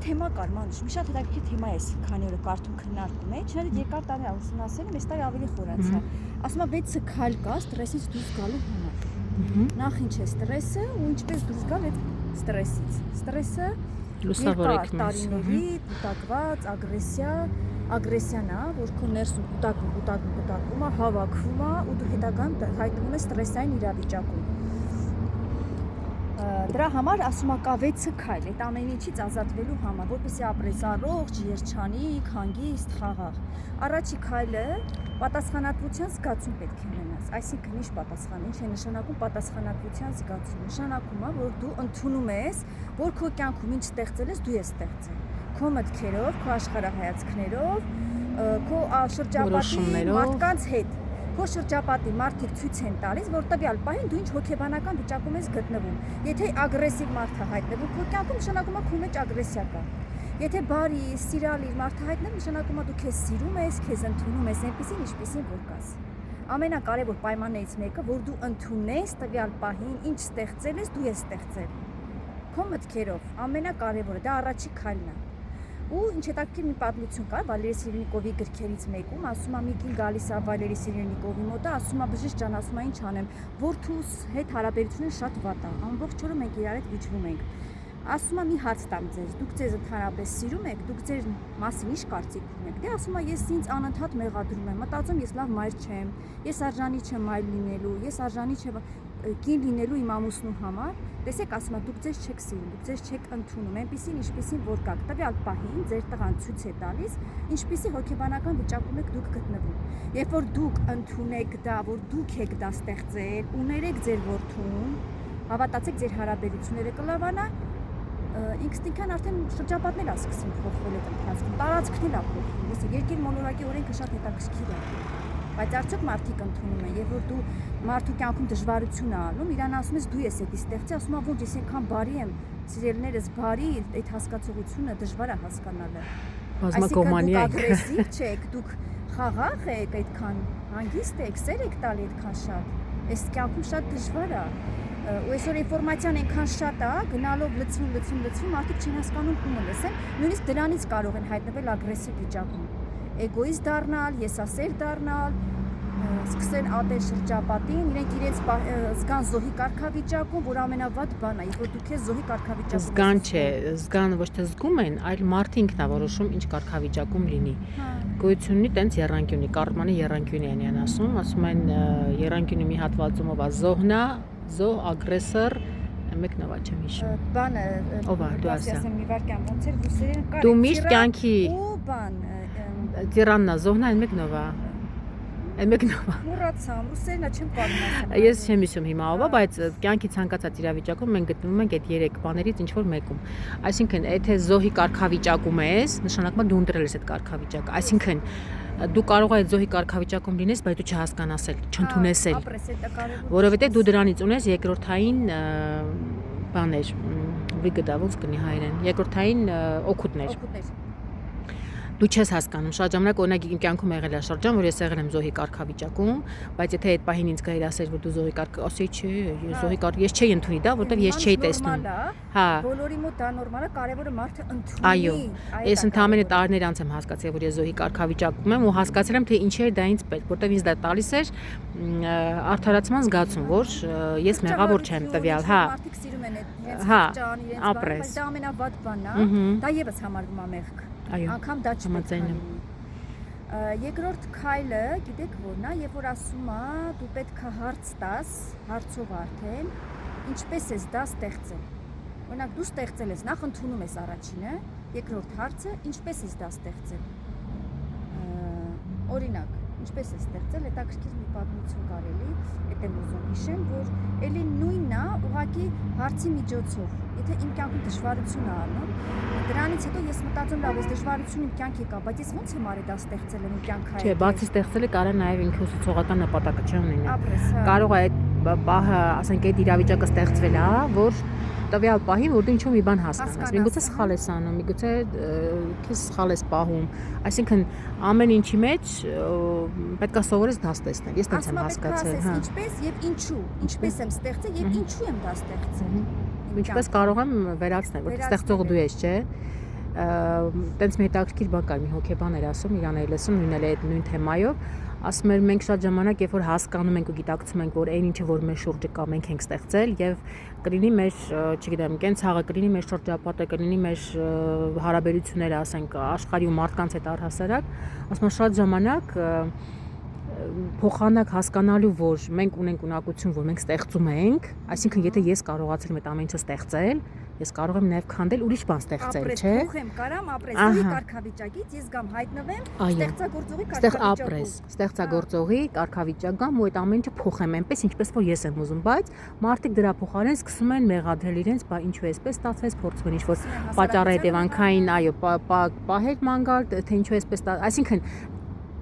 թեմա կար, մանուշ, մի շատ հետաքրքիր թեմա է, քանի օրը կարդում քննարկում է, չնայած երկար տարի ուսումնասիրել եմ, այս տարի ավելի խորացա։ Ասում եմ 6 քայլ կա ստրեսից դուրս գալու համար։ Նախ ինչ է ստրեսը ու ինչպես դուրս գալ այդ ստրեսից։ Ստրեսը լուսավորեք տարիների կուտակված ագրեսիան է, որ քո ներսում կուտակվում է, հավաքվում է ու դու հետագայում հայտնվում ես ստրեսային իրավիճակում։ Դրա համար ասում է կա 6 քայլ, այդ ամեն ինչից ազատվելու համար, որպեսզի ապրես առողջ, երջանիկ, հանգիստ, խաղաղ։ Առաջի քայլը պատասխանատվության զգացում պետք է ունենաս։ Այսինքն ինչ պատասխան, ինչ է նշանակում պատասխանատվության զգացում։ Նշանակում է, որ դու ընդունում ես, որ քո կյանքում ինչ ստեղծել ես, դու ես ստեղծել։ Քո մտքերով, քո աշխարհայացքներով, քո շրջապատի մարդկանց հետ։ Քո շրջապատի մարդիկ ցույց են տալիս, որ տվյալ պահին դու ինչ հոգեբանական վիճակում ես գտնվում։ Եթե ագրեսիվ մարդ է հայտնվում քո կյանքում, նշանակում է քո մեջ ագրեսիա կա։ Եթե բարի, սիրալիր մարդ է հայտնվում, նշանակում է դու քեզ սիրում ես, քեզ ընդունում ես այնպեսին, ինչպեսին որ կաս։ Ամենակարևոր պայմաններից մեկը, որ դու ընդունես տվյալ պահին, ինչ ստեղծել ես, դու ես ստեղծել։ Քո մտքերով ամենակարևորը դա առաջի քայլն է։ Ու ինչ հետաքրքիր մի պատմություն կար Վալերի Սիրենիկովի գրքերից մեկում, ասում է մի կին գալիս է Վալերի Սիրենիկովի մոտ, ասում է բժիշկ ջան, ասում է ինչ անեմ, որդուս հետ հարաբերությունները շատ վատ է, ամբողջ օրը մենք իրար հետ վիճվում ենք։ Ասում է մի հարց տամ ձեզ, դուք ձեզ ընդհանրապես սիրում եք, դուք ձեր մասին ինչ կարծիք ունեք։ Դե ասում է ես ինձ անընդհատ մեղադրում եմ, մտածում ես լավ մայր չեմ, ես արժանի չեմ մայր լինելու, ես արժանի չեմ կին լինելու իմ ամուսնու համար։ Տեսեք, ասում է դուք ձեզ չեք սիրում, դուք ձեզ չեք ընդունում, այնպեսին ինչպեսին որ կաք։ Տվյալ պահին ձեր տղան ցույց է տալիս, ինչպեսի հոգեբանական վիճակում եք դուք գտնվում։ Երբ որ դուք ընդունեք դա, որ դուք եք դա ստեղծել, ուներեք ձեր որդուն, հավատացեք ձեր հարաբերությունները կլավանա, ինքնին արդեն շրջապատներ է սկսում փոխվել այդ ընթացքում, տարածքն էլ է փոխվում։ Իսկ երկիր մոլորակի օրենքը շատ հետաքրքիր է։ Բայց արդյոք մարդիկ ընդունում են, երբ որ դու մարդու կյանքում դժվարություն է անում, իրան ասում ես դու ես էդի ստեղծի, ասում է ոչ ես այնքան բարի եմ, սիրելիներս բարի, այդ հասկացողությունը դժվար է հասկանալը։ Բազմակողմանի եք։ Դուք ագրեսիվ չեք, դուք խաղաղ եք այդքան, հանգիստ եք, սեր եք տալի այդքան շատ։ Այս կյանքում շատ դժվար է։ Ու այսօր ինֆորմացիան այնքան շատ է, գնալով լցվում, մարդիկ չեն հասկանում ում են լսեն, նույնիսկ դրանից կարող են հայտնվել ագրեսիվ վիճակում։ Էգոիստ դառնալ, եսասեր դառնալ, սկսեն ատել շրջապատին, իրենք իրենց զգան զոհի կարգավիճակում, որ ամենավատ բան է, երբ որ դու քեզ զոհի կարգավիճակում զգան չէ, զգան ոչ թե զգում են, այլ մարդը ինքն է որոշում ինչ կարգավիճակում լինի։ Գոյություն ունի տենց եռանկյունի, Կարպմանի եռանկյունի են ասում են եռանկյունի մի հատվածում ով է զոհնա, զոհ, ագրեսոր, մեկ նվա չեմ հիշում։ Բանը, ով է, դու ասա։ Մի վարքյան ոնց էր ռուսերեն կար։ Դու միշտ կյանքի ու բան Տիրաննա, զոհնա այն մեկ նվա։ Այն մեկ նվա։ Մոռացամ, ռուսերենը չեմ պատմում։ Ես չեմ հիշում հիմա ով է, բայց կյանքի ցանկացած իրավիճակում մենք գտնվում ենք այդ 3 բաներից ինչ որ մեկում։ Այսինքն, եթե զոհի կարգավիճակում ես, նշանակում է դու ընտրել ես այդ կարգավիճակը։ Այսինքն, դու կարող ես զոհի կարգավիճակում լինես, բայց դու չհասկանաս, չընդունես, որովհետեւ դու դրանից ունես երկրորդային բաներ, վիգդա ոնց կնի հայերեն, երկրորդային օգուտներ։ Դու չես հասկանում, շատ ժամանակ օրինակ իմ կյանքում եղել է շրջան, որ ես եղել եմ զոհի կարգավիճակում, բայց եթե այդ պահին ինձ գայր ասեր, որ դու զոհի կարգ, ասեի չէ, ես զոհի կարգ, ես չէի ընդունի դա, որտեվ ես չէի տեսնում։ Հա։ Բոլորի մոտ դա նորմալ է, կարևորը մարդը ընդունի։ Այո։ Ես ընդհանրապես տարիներ անց եմ հասկացել, որ ես զոհի կարգավիճակում եմ ու հասկացել եմ, թե ինչ է դա ինձ պետք, որտեվ ինձ դա տալիս էր արդարացման զգացում, որ ես մեղավոր չեմ տվյալ, հա։ Մարդիկ սիրում են այդ հա, ճան իրենց բանը, բայց դա ամենավատ բանն է, դա եւս համարվում է մեղք։ Այո, անգամ դա չմտածեմ։ Երկրորդ քայլը, գիտեք որն է, երբ որ ասում է դու պետք է հարց տաս, հարցով արդեն, ինչպես ես դա ստեղծել։ Օրինակ դու ստեղծել ես, նախ ընդունում ես առաջինը, երկրորդ հարցը, ինչպես ես դա ստեղծել։ Օրինակ, ինչպես ես ստեղծել, հետաքրքիր մի պատմություն կար էլի, այդ եմ ուզում հիշեմ, որ էլի նույնն է, ուղղակի հարցի միջոցով։ Եթե իմ կյանքում դժվարություն է անում, դրանից հետո ես մտածում լավ, այս դժվարությունը իմ կյանքի կա, բայց ես ո՞նց եմ արել դա ստեղծել իմ կյանքի։ Չէ, բացի ստեղծելը կարող է նաև ինքը ուսուցողական նպատակը չունենա։ Ապրես, հա։ Կարող է այդ պահը, ասենք այդ իրավիճակը ստեղծվել է, որ տվյալ պահին որ դու ինչ-որ մի բան հասկանաս։ Միգուցե սխալ ես անում, միգուցե քեզ սխալ ես պահում։ Այսինքն ամեն ինչի մեջ պետք է սովորես դա ստեղծել։ Ես տենց եմ հասկացել, հա։ Ինչպես եւ ինչու, ինչպես եմ ստեղծել եւ ինչու եմ դա ստեղծել։ Ինչպես կարող եմ վերացնել, որտեղ ստեղծողը դու ես, չէ։ տենց մի հետաքրքիր բան կար, մի հոգեբան էր ասում, իրան էր լսում, նույնն էլ այդ նույն թեմայով, ասում էր մենք շատ ժամանակ երբ որ հասկանում ենք ու գիտակցում ենք, որ այն ինչը որ մեր շուրջը կա, մենք ենք ստեղծել եւ կլինի մեր, չգիտեմ, կենցաղը, կլինի մեր շրջապատը, կլինի մեր հարաբերությունները, ասենք, աշխարհի ու մարդկանց հետ առհասարակ, ասում եմ շատ ժամանակ փոխանակ հասկանալու, որ մենք ունենք ունակություն, որ մենք ստեղծում ենք, այսինքն եթե ես կարողացել եմ այդ ամեն ինչը ստեղծել, ես կարող եմ նաև քանդել ուրիշ բան ստեղծել, չէ՞։ Փոխեմ, կարամ ապրես զոհի կարգավիճակից, ես գամ հայտնվեմ ստեղծագործողի կարգավիճակում։ Ստեղծագործողի կարգավիճակ գամ ու այդ ամեն ինչը փոխեմ այնպես, ինչպես որ ես եմ ուզում, բայց մարդիկ դրա փոխարեն սկսում են մեղադրել իրենց, բա ինչու էսպես ստացվեց, փորձում են ինչ-որ պատճառը հետևանքային, այո, պահել մանգալ, թե ինչու էսպես, այսինքն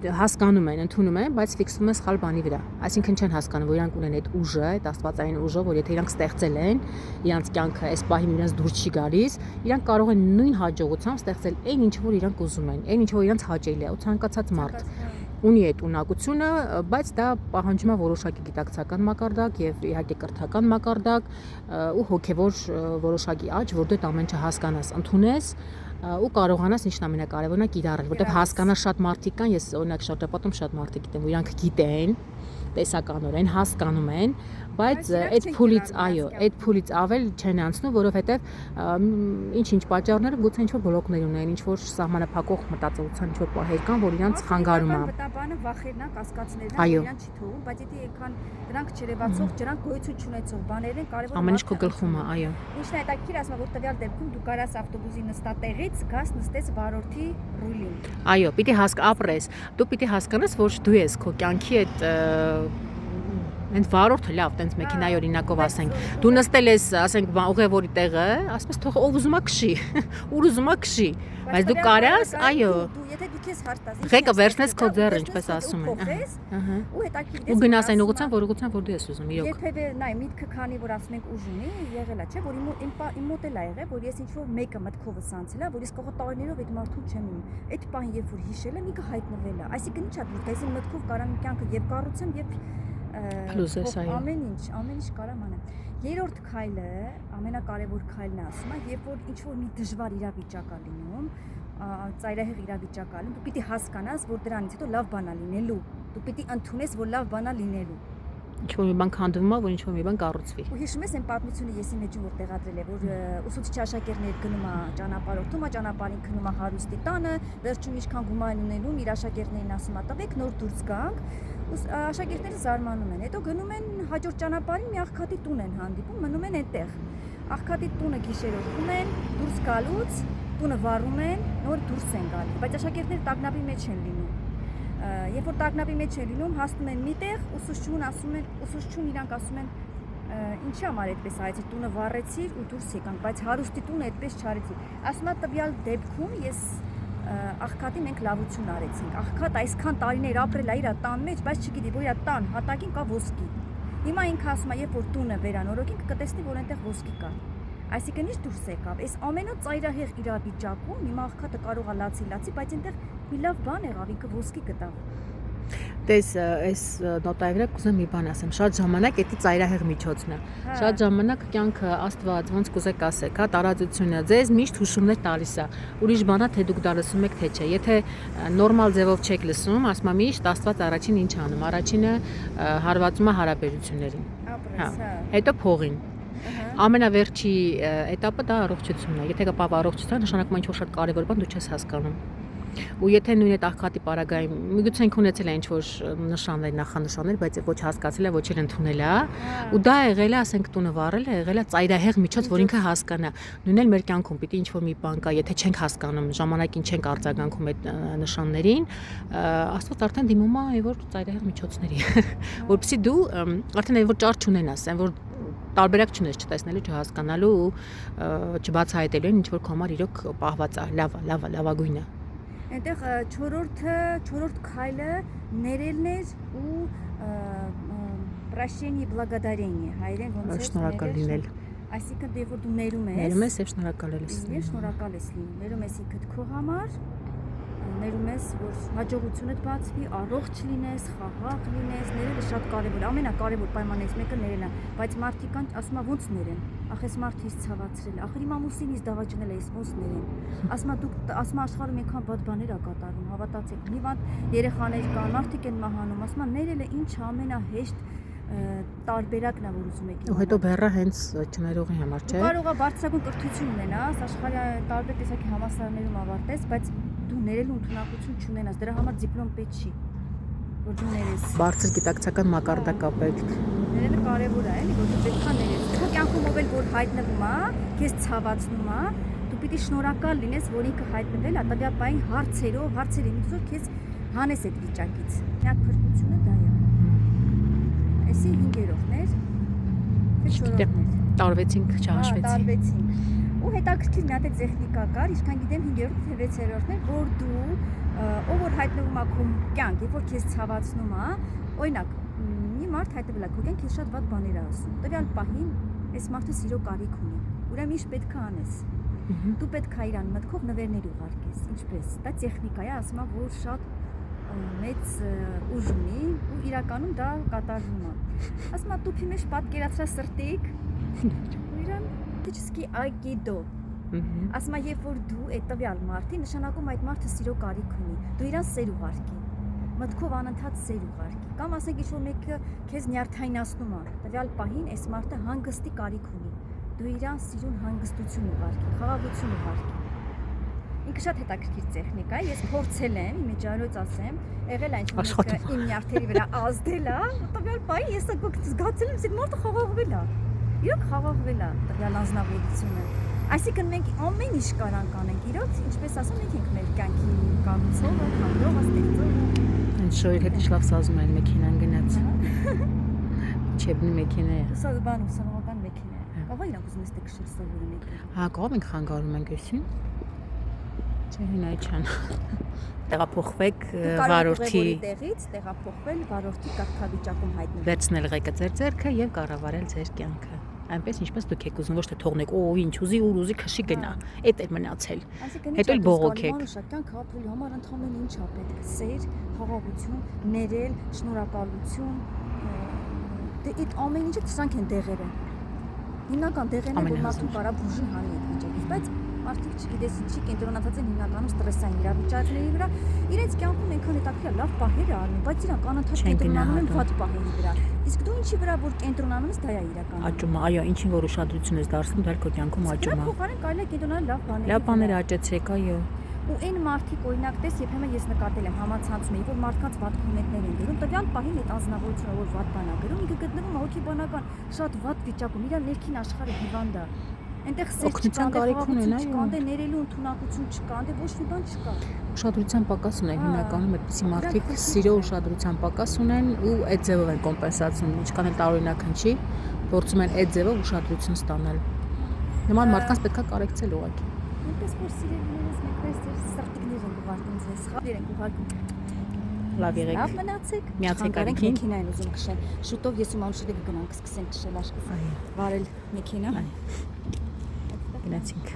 հասկանում են, ընդունում են, բայց ֆիքսվում են սխալ բանի վրա։ Այսինքն չեն հասկանում, որ իրանք ունեն այդ ուժը, այդ աստվածային ուժը, որ եթե իրանք ստեղծել են, իրանք կյանքը այս պահին իրենց դուրս չի գալիս, իրանք կարող են նույն հաջողությամբ ստեղծել այն ինչ որ իրանք ուզում են, այն ինչ որ իրանք հաճելի է, ու ցանկացած մարդ ունի այդ ունակությունը, բայց դա պահանջում է որոշակի գիտակցական մակարդակ եւ իհարկե կրթական մակարդակ ու հոգեվոր որոշակի աճ, որ դու այդ ամեն ինչը հասկանաս, ընդունես ու կարողանաս ինչն ամենակարևորն է կիրառել, որտեղ հասկանա շատ մարդիկ կան, ես օրինակ շրջապատում շատ մարդիկ գիտեմ, որ իրանք գիտեն, տեսականորեն հասկանում են, բայց այդ փուլից, այո, այդ փուլից ավել չեն անցնում, որովհետև ինչ-ինչ պատճառները գուցե ինչ-որ բլոկներ ունեն, ինչ-որ սահմանափակող մտածողության ինչ-որ պահեր կան, որ իրանք խանգարում է։ Բանը վախերն է, կասկածներն են, իրանք չի թողում, բայց եթե այնքան դրանք չերևացող, դրանք գոյություն չունեցող բաներ են, կարևոր ամեն ինչ քո գլխում է, այո։ Ինչն է հետաքրքիր, ասում եմ, որ տվյալ դեպքում դու կարաս ավտոբուսի նստատեղից գաս նստես վարորդի ռուլին։ Այո, պիտի ապրես։ Դու պիտի հասկանաս, որ դու ես քո կյանքի այդ Ընդ վարորդը լավ, տենց մեքենայի օրինակով ասենք, դու նստել ես, ասենք, ուղևորի տեղը, ասես թող ով ուզում է քշի, ուր ուզում է քշի, բայց դու կարաս, այո, եթե դու քեզ հարթաս, ղեկը վերցնես քո ձեռը, ինչպես ասում են, ու հետաքրքիր ու գնաս այն ուղղությամբ, որ դու ես ուզում, իրոք։ Երբևէ նայ միտքը քանի որ ասում ենք ուժ ունի, եղել է, չէ, որ իմ մոտ էլ է եղել, որ ես ինչ որ մեկը մտքովս անցել է, որ ես կողո տարիներով այդ մարդուն չեմ ունում։ Այդ պահին երբ որ հիշել եմ, ինքը հայտնվել է։ Այսինքն ի՞նչ է, որ դες մտքով կարամ կյանքը եւ կառուցեմ եւ ամեն ինչ կարամ անեմ։ Երրորդ քայլը, ամենակարևոր քայլն է, ասում եմ, երբ որ ինչ որ մի դժվար իրավիճակ է լինում, ծայրահեղ իրավիճակ է լինում, դու պիտի հասկանաս, որ դրանից հետո լավ բան է լինելու։ Դու պիտի ընդունես, որ լավ բան է լինելու։ Ինչ-որ մի բան քանդվում է, որ ինչ-որ մի բան կառուցվի։ Ու հիշում ես այն պատմությունը եսի մեջ որ տեղադրել է, որ ուսուցիչ աշակերտներ գնում է ճանապարհորդում, ճանապարհին քնում է հարուստի տանը, վերջում ինչքան գումար ունենում, իր աշակերտներին ասում է՝ «Տվեք, նոր դուրս գանք»։ Աշակերտները զարմանում են։ Հետո գնում են հաջորդ ճանապարհին մի աղքատի տուն են հանդիպում, մնում են այնտեղ։ Աղքատի տունը գիշերով տուն են, դուրս գալուց տունը վառում են, նոր դուրս են գալի, բայց աշակերտները տագնապի մեջ են լինում։ Երբ որ տագնապի մեջ են լինում, հասնում են միտեղ, ուսուցչուն իրանք ասում են ինչի համար այդպես արեցի, տունը վառեցիր ու դուրս եկանք, բայց հարուստի տունը այդպես չարեցի։ Ասում է տվյալ դեպքում ես աղքատի մենք լավություն արեցինք։ Աղքատ այսքան տարիներ ապրել է իր տան մեջ, բայց չգիտի, որ իր տան հատակին կա ոսկի։ Հիմա ինքը ասում է, երբ որ տունը վերանորոգենք, կտեսնի, որ այնտեղ ոսկի կա։ Այսինքն ինչ դուրս եկավ։ Այս ամենը ծայրահեղ իրավիճակում հիմա աղքատը կարող է լացի, բայց այնտեղ մի լավ բան եղավ, ինքը ոսկի գտավ։ Տես այս նոտայի վրա կուզեմ մի բան ասեմ, շատ ժամանակ դա ծայրահեղ միջոցն է։ Շատ ժամանակ կյանքը Աստված ոնց կուզեք ասեք, հա, տարածությունը ձեզ միշտ հուշումներ տալիս է։ Ուրիշ բանա թե դուք դա լսում եք, թե չէ։ Եթե նորմալ ձևով չեք լսում, ասում եմ միշտ Աստված առաջին ինչ անում։ Առաջինը հարվածում է հարաբերություններին։ Հա, հետո փողին։ Ամենավերջի этаպը դա առողջությունն է։ Եթե կապ առողջության, նշանակում է ինչ-որ շատ կարևոր բան դու չես հասկանում։ Ու եթե նույն այդ աղքատի պարագայում միգուցե ինք ունեցել է ինչ-որ նշաններ, նախանշաններ, բայց ոչ հասկացել է, ոչ էլ ընդունել է, ու դա եղել է, ասենք, տունը վառել է, եղել է ծայրահեղ միջոց, որ ինքը հասկանա։ Նույնն էլ մեր կյանքում պիտի ինչ-որ մի բան կա, եթե չենք հասկանում, ժամանակին չենք արձագանքում այդ նշաններին, Աստված արդեն դիմում է այն որ ծայրահեղ միջոցների, որպեսզի դու արդեն այն որ ճար չունենաս, այն որ տարբերակ չունես չտեսնելու, չհասկանալու ու չբացահայտելու այն ինչ որ քո համար իրոք պահված է, լավագույնը։ Այնտեղ չորրորդ քայլը ներելն էր ու прощение благодарение, հայերեն ոնց է շնորհակալ լինել։ Այսինքն դե որ դու ներում ես եւ շնորհակալ ես։ Եվ շնորհակալ ես լինում, ներում ես ինքդ քո համար, ներում ես, որ հաջողությունդ բացվի, առողջ լինես, խաղաղ լինես, ներելը շատ կարևոր, ամենակարևոր պայմաններից մեկը ներելն է, բայց մարդիկ կան, ասում են ոնց ներեն, ախ ես մարդը ինձ ցավացրել, ախր իմ ամուսինից դավաճանել է, ես ոնց ներեն, ասում դուք ասում աշխարհում այնքան բադ բաներ ա կատարվում, հավատացեք, հիվանդ երեխաներ կան, մարդիկ են մահանում, ասում ներելը ինչ ամենահեշտ տարբերակն է, որ ուզում եք Ու հետո բեռը հենց չներողի համար, չէ՞։ Կարող է բարձրագույն կրթություն ունենաս, աշխարհի տարբեր տեսակի համալսարաններում ավարտես, բայց դու ներելու ընդունակություն չունենաս, դրա համար դիպլոմ պետք չի, որ դու ներես։ Բարձր գիտակցական մակարդակ է պետք։ Ներելը կարևոր է, էլի, որ դու պետք է ներես։ Քո կյանքում ով էլ որ հայտնվում է, քեզ ցավացնում է, դու պիտի շնորհակալ լինես, որ ինքը հայտնվել է, տվյալ պահին հարցերի միջոցով քեզ հանես այդ վիճակից։ Միակ փրկությունը դա է։ Էսի 5-րդն էր, թե 4-րդն էր։ Տարվեցինք, չհաշվեցինք։ Տարվեցինք։ Ու հետաքրքիր մի հատ ձեխնիկա կար, ինչքան գիտեմ 5-րդ թե 6-րդն էր, որ դու ով որ հայտնվում է քո կյանք, երբ որ քեզ ցավացնում է, օրինակ, մի մարդ հայտնվել է քո կյանք, քեզ շատ վատ բաներ է ասում։ Տվյալ պահին այս մարդը սիրո կարիք ունի։ Ուրեմն ինչ պետք է անես։ Դու պետք է իրան մտքով նվերներ ուղարկես, ինչպես։ Դա տեխնիկա է, ասում եմ, որ շատ մեծ ուժ ունի ու իրականում դա կատարվում է։ Ասում եմ, տուփի մեջ պատկերացրա սրտիկ իրան տիչսկի այգիդո։ Ասում եմ, երբ որ դու այդ տվյալ մարդի նշանակում այդ մարդը սիրո կարիք ունի, դու իրան սեր ուղարկի, մտքով անընդհատ սեր ուղարկի։ Կամ ասենք ինչ-որ մեկը քեզ նյարդայնացնում է, տվյալ պահին այս մարդը հանգստի կարիք ունի, դու իրան սիրուն հանգստություն ուղարկի, խաղաղություն ուղարկի։ Ինքը շատ հետաքրքիր տեխնիկա է, ես փորձել եմ, իմիջիայլոց ասեմ, եղել է ինչ-որ մեկը իմ նյարդերի վրա ազդել է, տվյալ պահին ես զգացել եմ, որ մարդը խաղաղվել է։ Իրոք խաղաղվել է տվյալ անձնավորությունը։ Այսինքն մենք ամեն ինչ կարանք անենք, իրոք ինչպես ասում ենք մեր կյանքի կառուցողը, քանդողը, ստեղծողը։ Հենց շոյր հետ լավ սազում են մեքենան գնաց։ Չեբնի մեքենա է։ Սա բան ուսանողական մեքենա է։ Կարող իրանք ուզում ես քշել սովորի մեքենա։ Հա, կարող ենք խանգարում ենք էսին։ Չէ, հինայ չան։ Տեղափոխվեք վարորդի տեղից, տեղափոխվել վարորդի կարգավիճակում հայտնվել։ Վերցնել ղեկը ձեր ձեռքը եւ կառավարել ձեր կյանքը։ Այնպես ինչպես դուք եք ուզում, ոչ թե թողնեք, ինչ ուզի, ուր ուզի քշի գնա։ Էդ է մնացել։ Հետո էլ բողոքեք։ Կյանքը ապրելու համար ընդհանրապես ինչ է պետք։ Սեր, խաղաղություն, ներել, շնորհակալություն։ Դե այդ ամեն ինչը ցանկ են դեղերը։ Հիմնական դեղերն են, որ մարդուն կարա բուժի հանի այդ վիճակից, բայց մարդիկ չգիտես ինչի կենտրոնացած են հիմնականում ստրեսային իրավիճակների վրա։ Իրենց կյանքում այնքան հետաքրքիր լավ պահեր է անում, բայց իրանք անընդհատ կենտրոնանում են վատ պահերի վրա։ Իսկ դու ինչի վրա որ կենտրոնանում ես, դա է իրականում։ Աճում է, այո, ինչին որ ուշադրություն ես դարձնում, դա քո կյանքում աճում է։ Փոխարեն կարելի է կենտրոնալ լավ բաների։ Լավ բաներ աճեցեք, այո։ Ու այն մարդիկ օրինակ տես երբեմն ես նկատել եմ համացանցում որ մարդկանց վատ կոմենտներ են գրում, տվյալ պահին այդ անձնավորությունը որ վատ բան է գրում, ինքը գտնվում է հոգեբանական շատ վատ վիճակում, իր ներքին աշխարհը հիվանդ է։ Այնտեղ սեր չկա, ներելու ընդունակություն չկա, այնտեղ ոչ մի բան չկա։ Ուշադրության պակաս ունեն հիմնականում այդպիսի մարդիկ, սիրո ուշադրության պակաս ունեն ու այդ ձևով են կոմպենսացնում, ինչքան էլ տարօրինակ հնչի, փորձում են այդ ձևով ուշադրություն ստանալ։ Նման մարդկանց պետքա կարեկցել ուղղակի։ Այնպես որ սիրելիներս մեկպես սրտիկներ են ուղարկում ձեզ, խաղեր են ուղարկում։ Լավ եղեք։ Լավ մնացեք։ Միացեք արիքին։ Մեքենային ուզում քշել։ Շուտով ես ու Մանուշիկը կգնանք սկսենք քշել աշխարհը։ Վարել մեքենա։ Գնացինք։